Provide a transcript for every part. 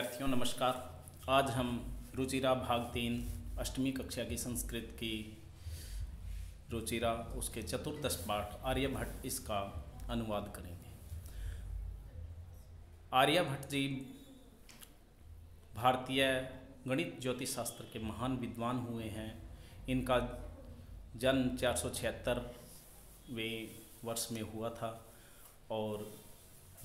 विद्यार्थियों नमस्कार। आज हम रुचिरा भाग 3 अष्टमी कक्षा की संस्कृत की रुचिरा उसके चतुर्दश पाठ आर्यभट्ट इसका अनुवाद करेंगे। आर्यभट्ट जी भारतीय गणित ज्योतिष शास्त्र के महान विद्वान हुए हैं। इनका जन्म 476वें वर्ष में हुआ था और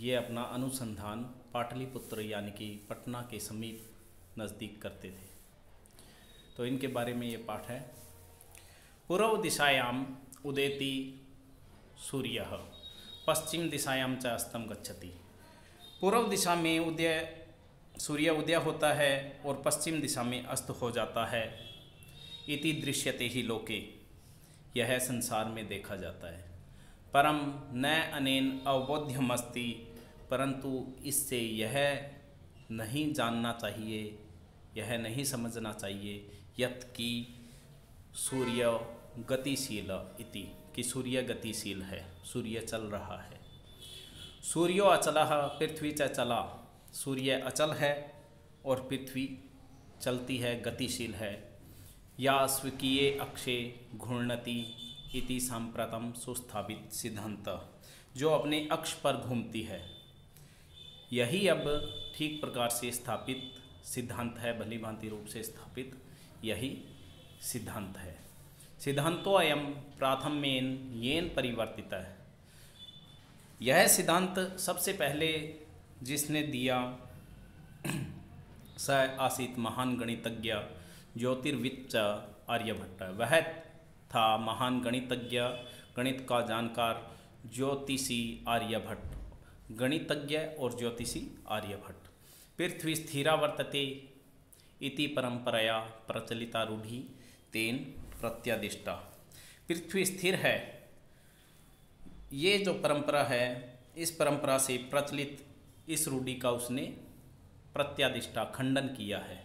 ये अपना अनुसंधान पाटलिपुत्र यानी कि पटना के समीप नज़दीक करते थे। तो इनके बारे में ये पाठ है। पूर्व दिशायाम उदेति सूर्यः पश्चिम दिशायाम च अस्तम गच्छति। पूर्व दिशा में सूर्य उदय होता है और पश्चिम दिशा में अस्त हो जाता है। इति दृश्यते ही लोके, यह संसार में देखा जाता है। परम न अनेन अवबोध्यमस्ति, परंतु इससे यह नहीं जानना चाहिए, यह नहीं समझना चाहिए यत् कि सूर्य गतिशील इति, कि सूर्य गतिशील है, सूर्य चल रहा है। सूर्यो अचलः पृथ्वी च चला, सूर्य अचल है और पृथ्वी चलती है, गतिशील है। या स्वकीय अक्षे घूर्णति इति सांप्रतम सुस्थापित सिद्धांत, जो अपने अक्ष पर घूमती है, यही अब ठीक प्रकार से स्थापित सिद्धांत है, भली भांति रूप से स्थापित यही सिद्धांत है। सिद्धांतो अयम प्राथम्येन येन परिवर्तित है। यह सिद्धांत सबसे पहले जिसने दिया स आसीत महान गणितज्ञ ज्योतिर्विद च आर्यभट्ट, वह था महान गणितज्ञ, गणित का जानकार ज्योतिषी आर्यभट्ट, गणितज्ञ और ज्योतिषी आर्यभट्ट। पृथ्वी स्थिरा वर्तते इति परंपराया प्रचलिता रूढ़ि तेन प्रत्यादिष्टा। पृथ्वी स्थिर है, ये जो परंपरा है, इस परंपरा से प्रचलित इस रूढ़ि का उसने प्रत्यादिष्टा खंडन किया है।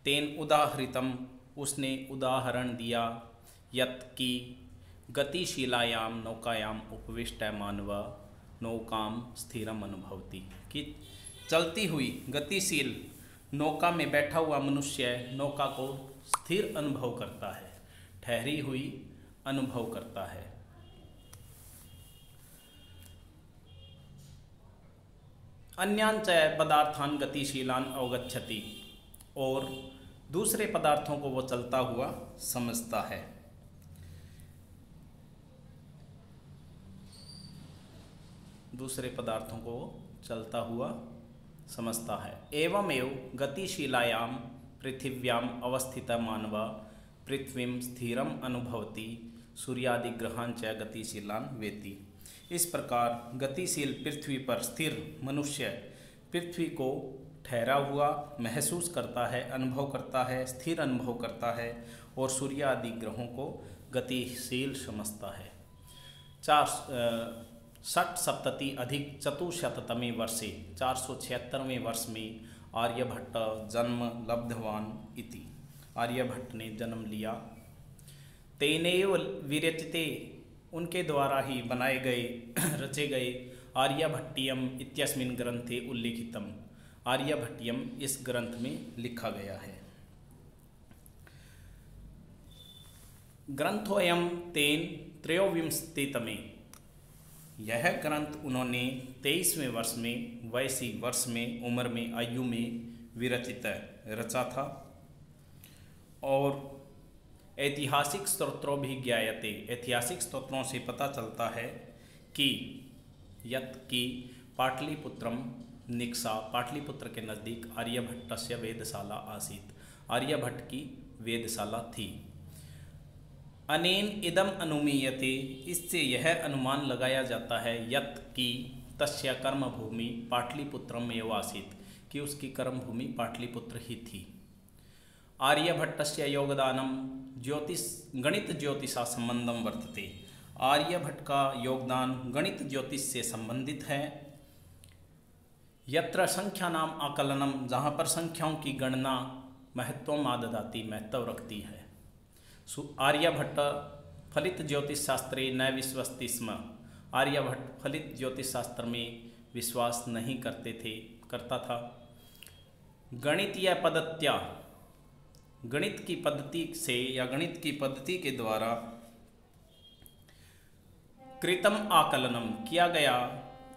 तेन उदाहृतम, उसने उदाहरण दिया, यत् कि गतिशीलायाम नौकायाम उपविष्ट मानव नौकाम स्थिरम अनुभवति, कि चलती हुई गतिशील नौका में बैठा हुआ मनुष्य नौका को स्थिर अनुभव करता है, ठहरी हुई अनुभव करता है। अन्यान च पदार्थान गतिशीलान अवगच्छति, और दूसरे पदार्थों को वो चलता हुआ समझता है। दूसरे पदार्थों को चलता हुआ समझता है। एवमेव गतिशीलायाम पृथिव्याम अवस्थित मानव पृथ्वीं स्थिरम अनुभवति सूर्यादि ग्रहान च गतिशीलान वेति। इस प्रकार गतिशील पृथ्वी पर स्थिर मनुष्य पृथ्वी को ठहरा हुआ महसूस करता है, अनुभव करता है, स्थिर अनुभव करता है और सूर्य आदि ग्रहों को गतिशील समझता है। 460 अधिक चतुशततमे वर्षे 476वें वर्ष में आर्यभट्ट जन्म लब्धवान इति, आर्यभट्ट ने जन्म लिया। तेनैव विरचिते, उनके द्वारा ही बनाए गए रचे गए आर्यभट्टियम इत्यस्मिन् ग्रंथे उल्लिखितम, आर्यभट्टियम इस ग्रंथ में लिखा गया है। ग्रंथोऽयं तेन त्रयोविंशतितमे, यह ग्रंथ उन्होंने 23वें वर्ष में, वैसी वर्ष में, उम्र में, आयु में विरचित रचा था। और ऐतिहासिक स्त्रोत्रों भी ज्ञायते, ऐतिहासिक स्त्रोत्रों से पता चलता है कि यत् कि पाटलिपुत्रम निक्सा, पाटलिपुत्र के नज़दीक आर्यभट्टस्य वेदशाला आसीत, आर्यभट्ट की वेदशाला थी। अनेन इदम अनुमीयते, इससे यह अनुमान लगाया जाता है यत् कि तस्य कर्मभूमि पाटलिपुत्रम एव आसीत, कि उसकी कर्मभूमि पाटलिपुत्र ही थी। आर्यभट्टस्य योगदानम गणित ज्योतिषा संबंधम वर्तते, आर्यभट्ट का योगदान गणित ज्योतिष से संबंधित है। यत्र संख्यानाम आकलनम, जहाँ पर संख्याओं की गणना महत्वम आददाति, महत्व रखती है। आर्यभट्ट फलित ज्योतिष शास्त्रे न विश्वस्ति स्म, आर्यभट्ट फलित ज्योतिष शास्त्र में विश्वास नहीं करता था। गणितीय पद्धत्या, गणित की पद्धति से या गणित की पद्धति के द्वारा कृतम आकलनम, किया गया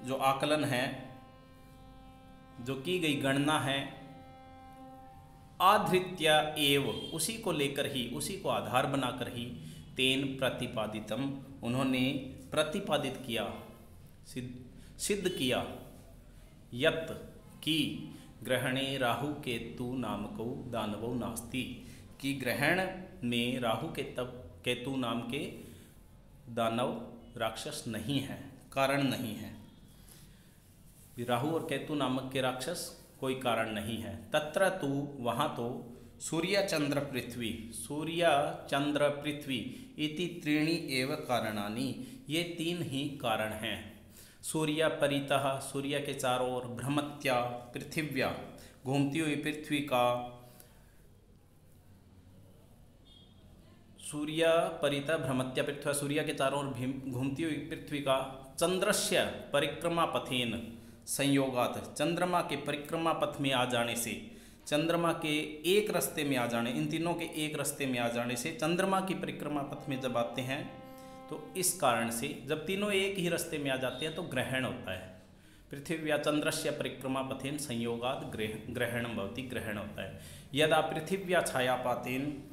जो आकलन है, जो की गई गणना है, आधृत्य एव, उसी को लेकर ही, उसी को आधार बनाकर ही, तेन प्रतिपादितम, उन्होंने प्रतिपादित किया, सिद्ध किया, यत् की ग्रहणे राहु केतु नामको दानवो नास्ति, कि ग्रहण में राहु केतु नाम के दानव राक्षस नहीं है, कारण नहीं है। राहु और केतु नामक के राक्षस कोई कारण नहीं है। तत्र तु, वहाँ तो, सूर्य चंद्र पृथ्वी, सूर्य चंद्र पृथ्वी इति त्रीणि एव कारणानि, ये तीन ही कारण हैं। सूर्य परितः, सूर्य के चारों ओर, भ्रमत्या पृथिव्या, घूमती हुई पृथ्वी का, सूर्य परितः भ्रमत्या पृथ्वी, सूर्य के चारों ओर घूमती हुई पृथ्वी का, चंद्रस्य परिक्रमा पथेन संयोगात, चंद्रमा के परिक्रमा पथ में आ जाने से, चंद्रमा के एक रास्ते में आ जाने, इन तीनों के एक रास्ते में आ जाने से, चंद्रमा की परिक्रमा पथ में जब आते हैं तो इस कारण से, जब तीनों एक ही रास्ते में आ जाते हैं तो ग्रहण होता है। पृथ्वी या चंद्रस्य परिक्रमा पथेन संयोगात ग्रहणम भवति, ग्रहण होता है। यदा पृथिव्या छायापातेन,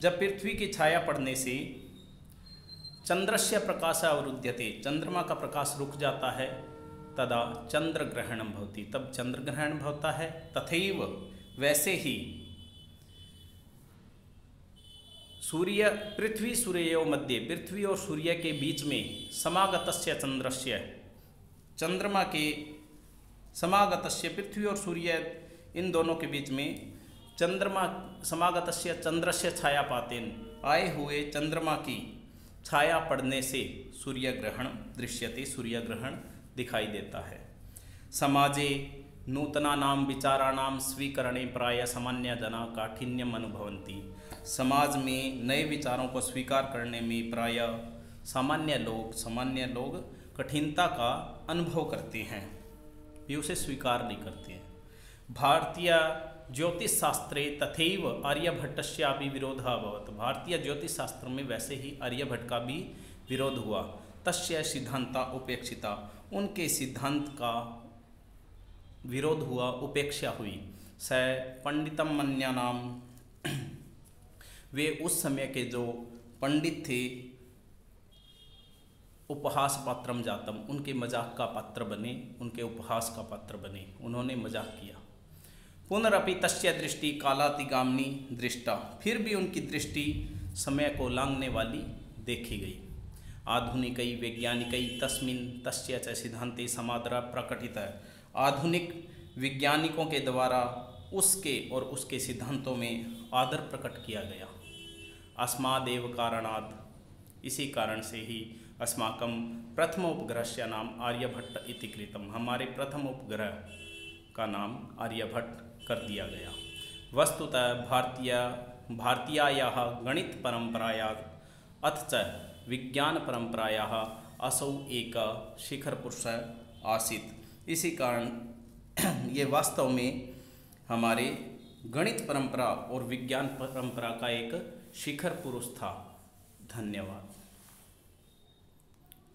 जब पृथ्वी की छाया पड़ने से, चंद्रस्य प्रकाश अवरुध्यते, चंद्रमा का प्रकाश रुक जाता है, तदा चंद्र ग्रहणम भवति, तब चंद्र ग्रहण होता है। तथैव, वैसे ही, सूर्य पृथ्वी सूर्योः मध्ये, पृथ्वी और सूर्य के बीच में, समागतस्य चंद्रस्य, चंद्रमा के समागतस्य, पृथ्वी और सूर्य इन दोनों के बीच में, चंद्रमा समागतस्य चंद्रस्य छायापातेन, आए हुए चंद्रमा की छाया पड़ने से सूर्य ग्रहण दृश्यते, सूर्य ग्रहण दिखाई देता है। समाजे नूतनानां विचाराणां स्वीकरणे प्राय सामान्य जना काठिन्यम अनुभवन्ति, समाज में नए विचारों को स्वीकार करने में प्राय सामान्य लोग कठिनता का अनुभव करते हैं, वे उसे स्वीकार नहीं करते हैं। भारतीय ज्योतिष शास्त्रे तथैव आर्यभट्टस्यापि विरोधः अभवत्, भारतीय ज्योतिष शास्त्र में वैसे ही आर्यभट्ट का भी विरोध हुआ। तस्य सिद्धांता उपेक्षिता, उनके सिद्धांत का विरोध हुआ, उपेक्षा हुई। स पंडितम मन्यानाम, वे उस समय के जो पंडित थे, उपहास पात्रम जातम, उनके मजाक का पात्र बने, उनके उपहास का पात्र बने, उन्होंने मजाक किया। पुनरपि तस्य दृष्टि कालातिगामिनी दृष्टा, फिर भी उनकी दृष्टि समय को लांघने वाली देखी गई। आधुनिकई वैज्ञानिकई तस्मिन् तस्य च सिद्धांते समादर प्रकटित, आधुनिक वैज्ञानिकों के द्वारा उसके और उसके सिद्धांतों में आदर प्रकट किया गया। अस्मादेव कारणात्, इसी कारण से ही अस्माकं प्रथम उपग्रहस्य नाम आर्यभट्ट इति कृतम, हमारे प्रथम उपग्रह का नाम आर्यभट्ट कर दिया गया। वस्तुतः भारतीयायाः गणित परंपरायाः अथ च विज्ञान परंपरायाः असौ एक शिखर पुरुष आसीत्, इसी कारण ये वास्तव में हमारे गणित परंपरा और विज्ञान परंपरा का एक शिखर पुरुष था। धन्यवाद।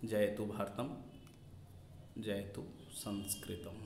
जयतु भारतम, जयतु संस्कृतम।